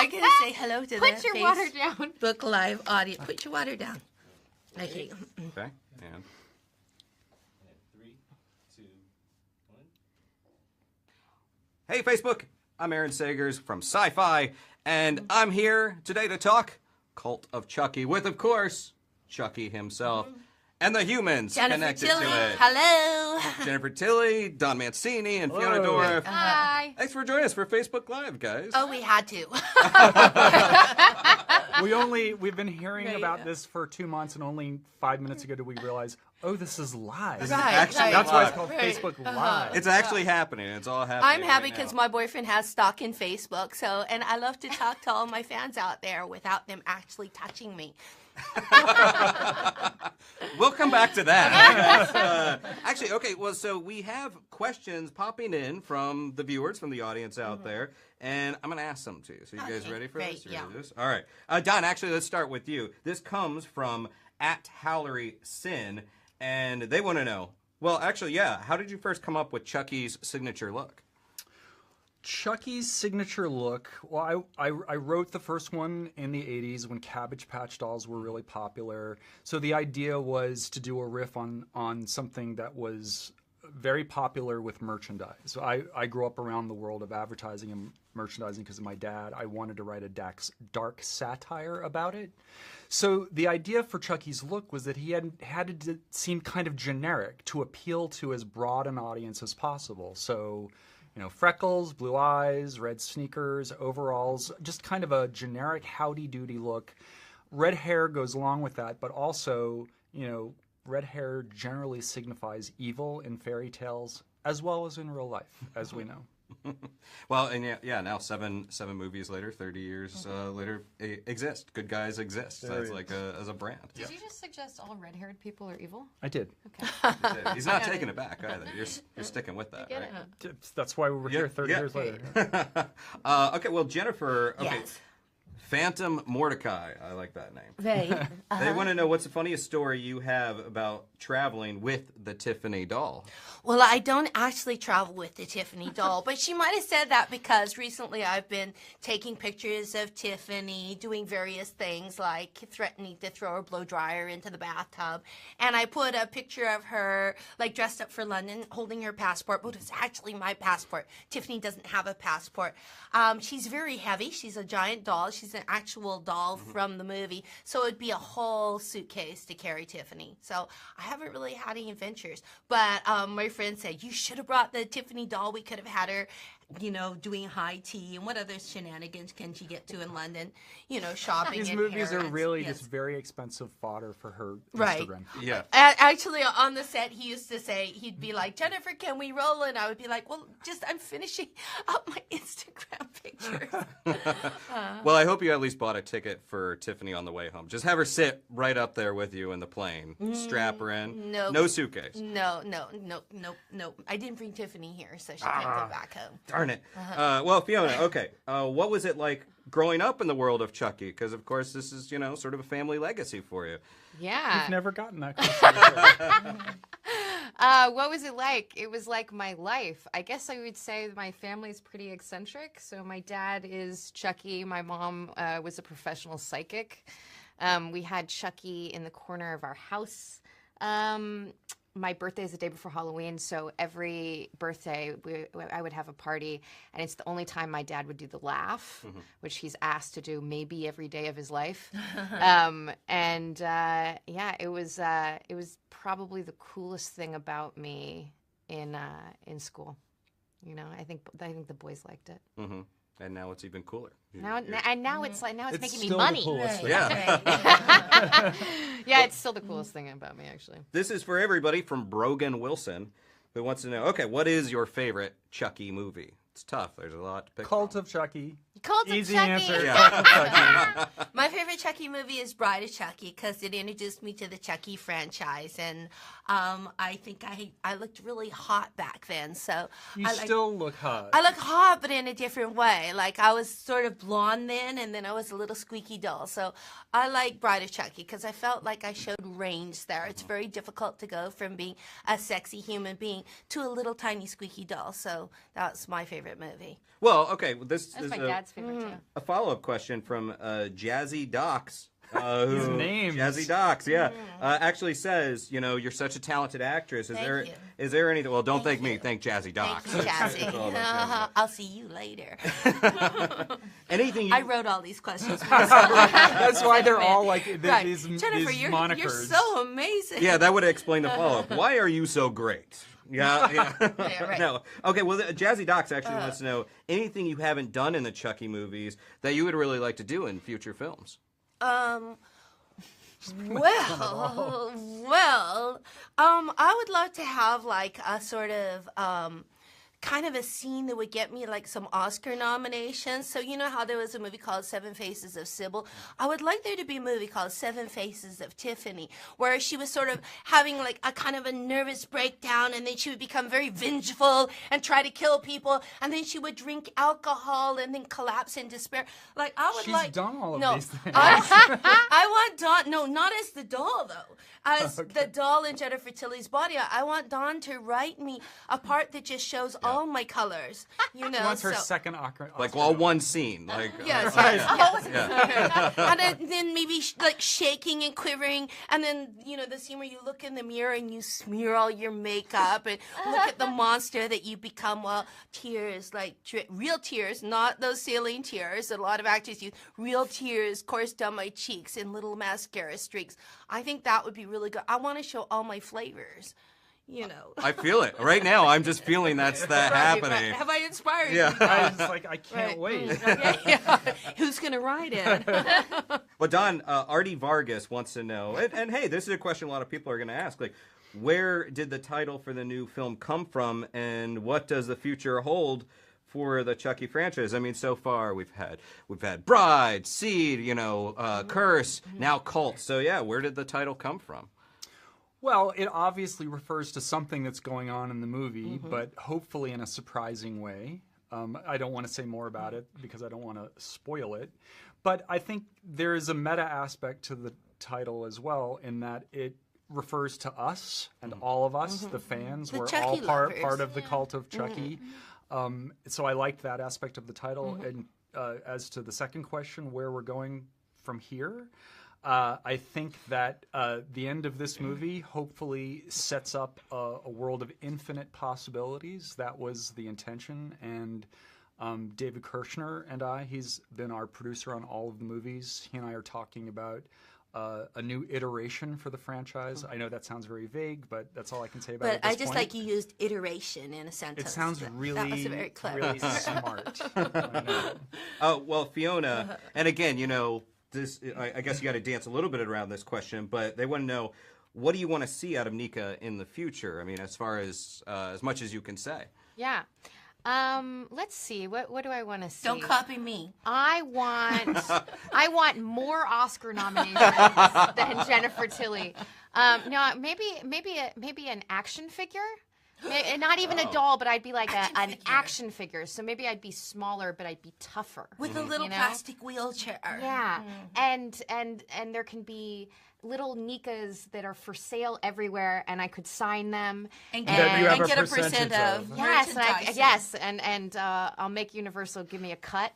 I'm going to say hello to Put your water down. Facebook Live audience. Put your water down. Okay. Okay. And 3, 2, 1. hey, Facebook. I'm Aaron Sagers from Sci-Fi, and I'm here today to talk Cult of Chucky with, of course, Chucky himself and the humans Jennifer connected Tilly. to it. Hello. Jennifer Tilly, Don Mancini, and Fiona Hello. Dourif. Hi. Thanks for joining us for Facebook Live, guys. Oh, we had to. We've been hearing Right. about this for 2 months, and only 5 minutes ago did we realize, oh, this is live. This is actually That's why live. it's called Right. Facebook Live. It's actually happening. It's all happening. I'm happy right because now. my boyfriend has stock in Facebook, and I love to talk to all my fans out there without them actually touching me. We'll come back to that. Actually, okay, well, so we have questions popping in from the viewers, from the audience out there, and I'm going to ask them to you. So you guys Okay, ready for great, this? You ready yeah. for this? All right. Don, actually, let's start with you. This comes from @HallerySin, and they want to know, well, actually, yeah, how did you first come up with Chucky's signature look? Chucky's signature look, well, I wrote the first one in the 80s when Cabbage Patch dolls were really popular. So the idea was to do a riff on something that was very popular with merchandise. So I grew up around the world of advertising and merchandising because of my dad. I wanted to write a dark satire about it. So the idea for Chucky's look was that he had to seem kind of generic to appeal to as broad an audience as possible. So, you know, freckles, blue eyes, red sneakers, overalls, just kind of a generic howdy-doody look. Red hair goes along with that, but also, you know, red hair generally signifies evil in fairy tales as well as in real life, as we know. Well, and yeah, now seven movies later, 30 years later, exist. Good guys exist. There That's it like is. as a brand. Did you just suggest all red-haired people are evil? I did. Okay. He's not taking it back either. You're sticking with that, Get right? it? That's why we're here 30 years later. Okay, well, Jennifer, okay. Yes. Phantom Mordecai. I like that name. Right. They want to know what's the funniest story you have about traveling with the Tiffany doll. Well, I don't actually travel with the Tiffany doll, but she might have said that because recently I've been taking pictures of Tiffany doing various things like threatening to throw her blow dryer into the bathtub. And I put a picture of her like dressed up for London holding her passport, but it's actually my passport. Tiffany doesn't have a passport. She's very heavy. She's a giant doll. She's an actual doll from the movie. So it'd be a whole suitcase to carry Tiffany. So I haven't really had any adventures. But my friend said, you should have brought the Tiffany doll. We could have had her, you know, doing high tea. And what other shenanigans can she get to in London? You know, shopping. These and movies are errands. really Yes. just very expensive fodder for her Right. Instagram. Yeah. Actually, on the set, he used to say, he'd be like, Jennifer, can we roll? And I would be like, well, I'm finishing up my Instagram pictures. Well, I hope you at least bought a ticket for Tiffany on the way home. Just have her sit right up there with you in the plane. Strap her in. no. No suitcase. No. I didn't bring Tiffany here, so she can't go back home. Darn it. Well, Fiona, okay. What was it like growing up in the world of Chucky? Because, of course, this is, you know, sort of a family legacy for you. Yeah. I've never gotten that question before. What was it like? It was like my life. I guess I would say my family's pretty eccentric. So my dad is Chucky. My mom was a professional psychic. We had Chucky in the corner of our house. My birthday is the day before Halloween, so every birthday I would have a party, and it's the only time my dad would do the laugh, which he's asked to do maybe every day of his life. Yeah, it was probably the coolest thing about me in school. You know, I think the boys liked it. Mm-hmm. And now it's even cooler. Now it's It's making me still the money. coolest thing. Yeah. Yeah, it's still the coolest thing about me, actually. This is for everybody from Brogan Wilson, who wants to know, okay, what is your favorite Chucky movie? It's tough. There's a lot to pick Cult from. of Chucky. Cult of Easy Chucky. answer. Yeah. Cult of Chucky. My favorite Chucky movie is Bride of Chucky because it introduced me to the Chucky franchise, and I think I looked really hot back then. So You I like, still look hot. I look hot, but in a different way. Like I was sort of blonde then, and then I was a little squeaky doll. So I like Bride of Chucky because I felt like I showed range there. It's very difficult to go from being a sexy human being to a little tiny squeaky doll. So that's my favorite movie. Well, okay, this That's is my a... dad's favorite too. A follow-up question from Jazzy Docs. His name. Jazzy Docs, yeah. Actually says, you're such a talented actress. Thank you. Is there anything? Well, don't thank me. Thank Jazzy Docs. Thank you, It's Jazzy. all about I'll see you later. Jazzy. Anything you... I wrote all these questions. That's why they're all like Right. these Jennifer, these you're monikers. so amazing. Yeah, that would explain the follow-up. Why are you so great? Yeah. Yeah, right. No. Okay, well, Jazzy Docs actually wants to know anything you haven't done in the Chucky movies that you would really like to do in future films. I would love to have like a sort of kind of a scene that would get me like some Oscar nominations. So you know how there was a movie called Seven Faces of Sybil? I would like there to be a movie called Seven Faces of Tiffany, where she was sort of having like a kind of a nervous breakdown, and then she would become very vengeful and try to kill people, and then she would drink alcohol and then collapse in despair. Like I would She's done all of these things. I want Dawn. No, not as the doll though. As the doll in Jennifer Tilly's body, I want Dawn to write me a part that just shows all my colors. She wants her second Oscar. Like, well, one scene. Like, Yes, and then maybe like shaking and quivering, and then the scene where you look in the mirror and you smear all your makeup and look at the monster that you become. Well, tears, like real tears, not those saline tears that a lot of actors use. Real tears course down my cheeks in little mascara streaks. I think that would be really good. I want to show all my flavors. I feel it. Right now, I'm just feeling that's happening. Have I inspired you? Yeah. I was like, I can't wait. Yeah. Who's going to write it? But Don, Artie Vargas wants to know, and hey, this is a question a lot of people are going to ask, like, where did the title for the new film come from, and what does the future hold for the Chucky franchise? I mean, so far we've had Bride, Seed, Curse, now Cult. So yeah, where did the title come from? Well, it obviously refers to something that's going on in the movie, but hopefully in a surprising way. I don't want to say more about it because I don't want to spoil it. But I think there is a meta aspect to the title as well, in that it refers to us and all of us, the fans. We're all part of the cult of Chucky. So I liked that aspect of the title. And as to the second question, where we're going from here, I think that the end of this movie hopefully sets up a world of infinite possibilities. That was the intention. And David Kirshner and he's been our producer on all of the movies. He and I are talking about a new iteration for the franchise. I know that sounds very vague, but that's all I can say about it. But I just like you used iteration in a sentence. It sounds really, that was very clever. really smart. I know. Oh, well, Fiona, and again, this, I guess you got to dance a little bit around this question, but they want to know, what do you want to see out of Nika in the future? I mean, as far as much as you can say. Yeah. Let's see. What do I want to see? Don't copy me. I want more Oscar nominations than Jennifer Tilly. No, maybe an action figure. Not even a doll, but I'd be like an action figure. So maybe I'd be smaller, but I'd be tougher. With a little plastic wheelchair. Yeah. And there can be little Nikas that are for sale everywhere, and I could sign them. And get a percent of yes, and I'll make Universal give me a cut.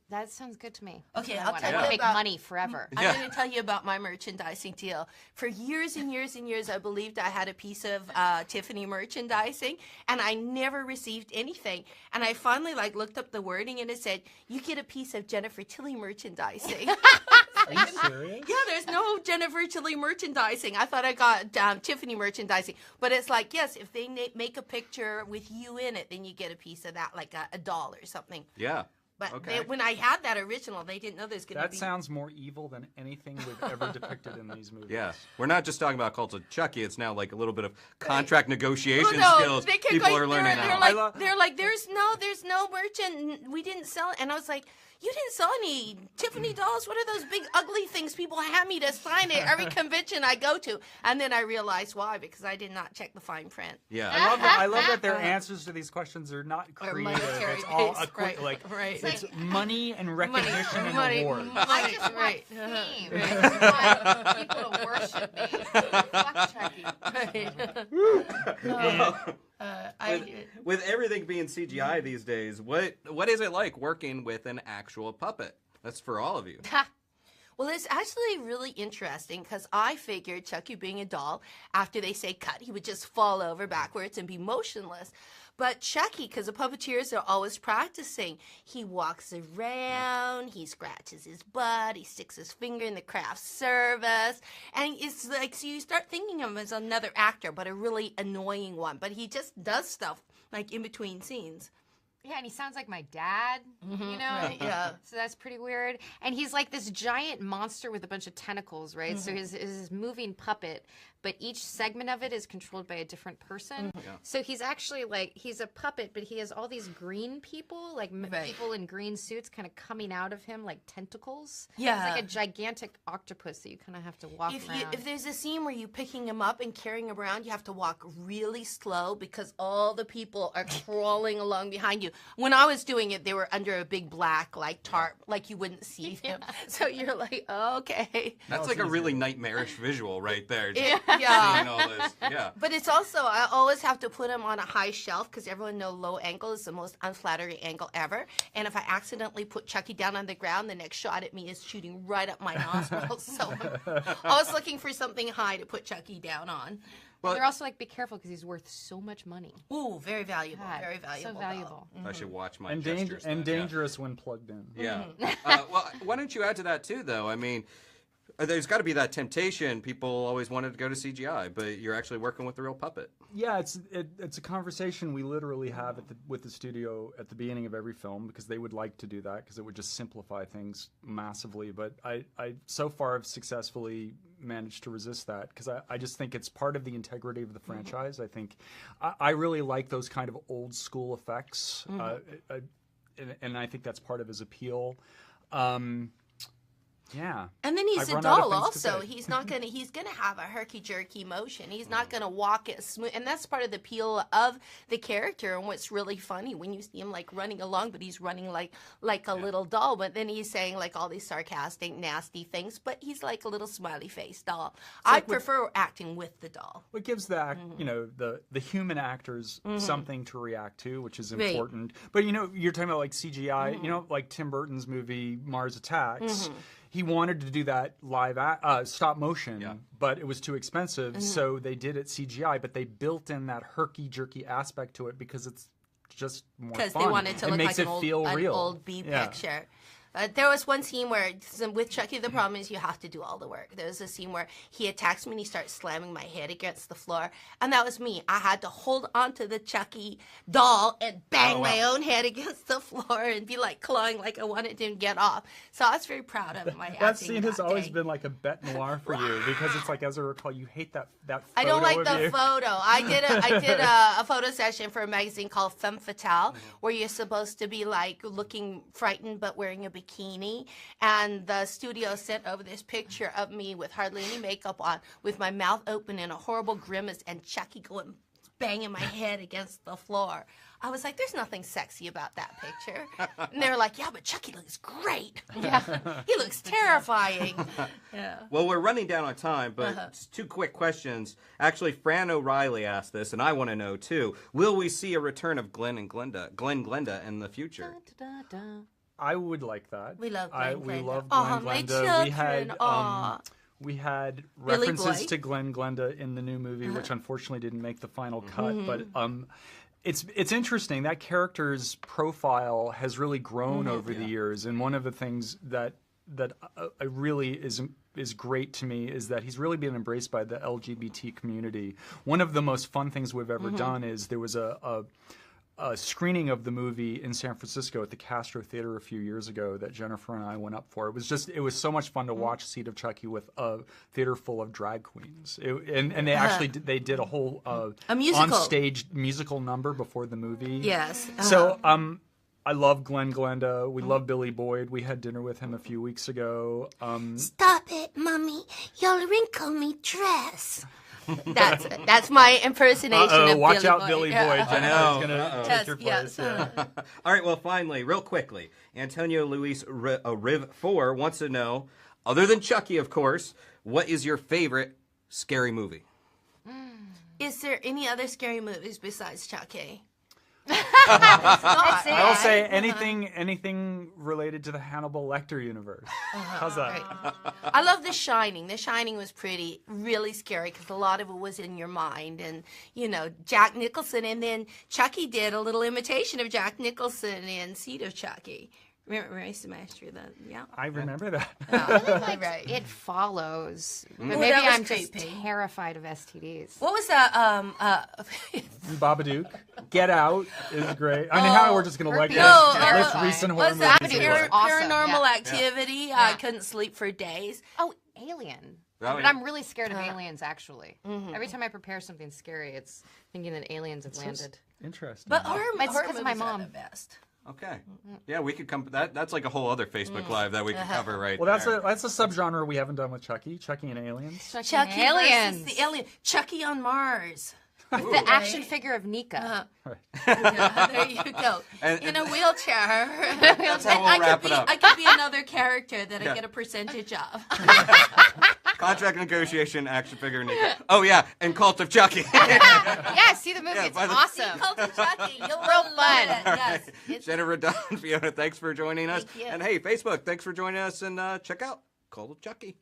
That sounds good to me. Okay, I want to make money forever. I'm going to tell you about my merchandising deal. For years and years and years, I believed I had a piece of Tiffany merchandising, and I never received anything. And I finally looked up the wording, and it said, "You get a piece of Jennifer Tilly merchandising." Are you serious? Yeah, there's no Jennifer Tilly merchandising. I thought I got Tiffany merchandising. But it's like, yes, if they make a picture with you in it, then you get a piece of that, like a doll or something. Yeah. But Okay. when I had that original, they didn't know there's going to be... That sounds more evil than anything we've ever depicted in these movies. Yeah. We're not just talking about Cult of Chucky. It's now like a little bit of contract negotiation Well, no, skills they kept people going, are learning they're now. like, there's no merchant. We didn't sell it. And I was like, you didn't sell any Tiffany dolls? What are those big ugly things people hand me to sign at every convention I go to? And then I realized why, because I did not check the fine print. Yeah. I love that their ansers to these questions are not Or creative. monetary It's all based, right. it's money and recognition and awards. I just want fame. I just want people to worship me. Fuck Chucky. With everything being CGI these days, what is it like working with an actual puppet? That's for all of you. Well, it's actually really interesting because I figured Chucky being a doll, after they say cut, he would just fall over backwards and be motionless. But Chucky, because the puppeteers are always practicing, he walks around, he scratches his butt, he sticks his finger in the craft service, and it's like, so you start thinking of him as another actor, but a really annoying one. But he just does stuff like in between scenes. Yeah, and he sounds like my dad, you know? Right, yeah. So that's pretty weird. And he's like this giant monster with a bunch of tentacles, right? So his moving puppet, but each segment of it is controlled by a different person. Yeah. So he's actually like, he's a puppet, but he has all these green people, like people in green suits kind of coming out of him like tentacles. Yeah. It's like a gigantic octopus that you kind of have to walk around. If there's a scene where you're picking him up and carrying him around, you have to walk really slow because all the people are crawling along behind you. When I was doing it, they were under a big black like tarp, like you wouldn't see them. So you're like, oh, okay. That's like a really nightmarish visual right there. Just Yeah. seeing all this. Yeah. But it's also, I always have to put him on a high shelf because everyone knows low angle is the most unflattering angle ever. And if I accidentally put Chucky down on the ground, the next shot at me is shooting right up my nostrils. So I was looking for something high to put Chucky down on. Well, they're also like, be careful because he's worth so much money. Ooh, very valuable. God, Very valuable. So valuable. I should watch my And, gestures then, dangerous when plugged in. Yeah. Well, why don't you add to that too, though? I mean, there's got to be that temptation. People always wanted to go to CGI, but you're actually working with the real puppet. Yeah, it's a conversation we literally have with the studio at the beginning of every film because they would like to do that because it would just simplify things massively. But I so far have successfully managed to resist that because I just think it's part of the integrity of the franchise. I think I really like those kind of old school effects, and I think that's part of his appeal. Yeah. And then he's I've a run out of doll things to also. say. He's not he's gonna have a herky jerky motion. He's not gonna walk it smooth, and that's part of the appeal of the character. And what's really funny when you see him like running along, but he's running like a little doll, but then he's saying like all these sarcastic, nasty things, but he's like a little smiley face doll. I prefer acting with the doll. What gives the the human actors something to react to, which is Right. important. But you're talking about like CGI, like Tim Burton's movie Mars Attacks. He wanted to do that live stop motion, but it was too expensive, so they did it CGI. But they built in that herky jerky aspect to it because it's just more fun. Because they wanted to it look makes like it feel an real. old B picture. There was one scene where, with Chucky, the problem is you have to do all the work. There was a scene where he attacks me and he starts slamming my head against the floor. And that was me. I had to hold onto the Chucky doll and bang my own head against the floor and be like clawing like I wanted to get off. So I was very proud of my acting. That scene has always day. been like a bête noir for you because it's like, as I recall, you hate that photo I don't like of the you. photo. I did a photo session for a magazine called Femme Fatale, where you're supposed to be like looking frightened but wearing a bikini. And the studio sent over this picture of me with hardly any makeup on, with my mouth open in a horrible grimace, and Chucky going banging my head against the floor. I was like, there's nothing sexy about that picture. And they were like, yeah, but Chucky looks great. Yeah, he looks terrifying. Yeah. Well, we're running down on time, but just two quick questions. Actually, Fran O'Reilly asked this, and I want to know too. Will we see a return of Glenn Glenda in the future? I would like that. We love Glenn We Glenda. love Aw, Glenn my Glenda. children. We had Billy references Boy. to Glenn Glenda in the new movie, which unfortunately didn't make the final cut. But it's interesting. That character's profile has really grown over the years, and one of the things that really is great to me is that he's really been embraced by the LGBT community. One of the most fun things we've ever done is there was a screening of the movie in San Francisco at the Castro Theater a few years ago that Jennifer and I went up for. It was so much fun to watch Seed of Chucky with a theater full of drag queens. And they actually they did a whole A musical. on-stage musical number before the movie. Yes. So I love Glenn Glenda. We love Billy Boyd. We had dinner with him a few weeks ago. Stop it, Mommy. You'll wrinkle me dress. That's my impersonation of watch Billy out, Boyd. Billy Boyd. Yeah. Jennifer's going to take your Yes, place. Yeah. All right, well, finally, real quickly, Antonio Luis Riv 4 wants to know, other than Chucky, of course, what is your favorite scary movie? Is there any other scary movies besides Chucky? I will say anything related to the Hannibal Lecter universe. How's that? I love The Shining. The Shining was really scary because a lot of it was in your mind, and Jack Nicholson, and then Chucky did a little imitation of Jack Nicholson in Seed of Chucky. Remember I smashed through that? Yeah. I remember that. Right. It follows. But Ooh, maybe that was I'm just creepy. terrified of STDs. What was that? Babadook, Get Out is great. I mean, how we're just gonna like this No, with recent horror was that movies. Babadook was awesome, Paranormal yeah. Activity? I couldn't sleep for days. Oh, Alien. Oh, But yeah. I'm really scared of aliens, actually. Every time I prepare something scary, it's thinking that aliens have landed. Interesting. But horror It's horror 'cause of my movies are mom. the best. Okay. Yeah, we could come. That's like a whole other Facebook Live that we could cover right well, there. that's a subgenre we haven't done with Chucky and aliens. Chucky aliens. versus the alien. Chucky on Mars. The action figure of Nika. Yeah, there you go. And- in a wheelchair. That's how we'll wrap it up. I could be another character that I get a percentage of. Contract negotiation, action figure, Nick. Oh yeah, and Cult of Chucky. Yeah, see the movie. Yeah, it's by the- awesome. Cult of Chucky. You'll Real love fun. it. Yes. It's- Jennifer Dunn, Fiona, thanks for joining us. Thank you. And hey, Facebook, thanks for joining us, and check out Cult of Chucky.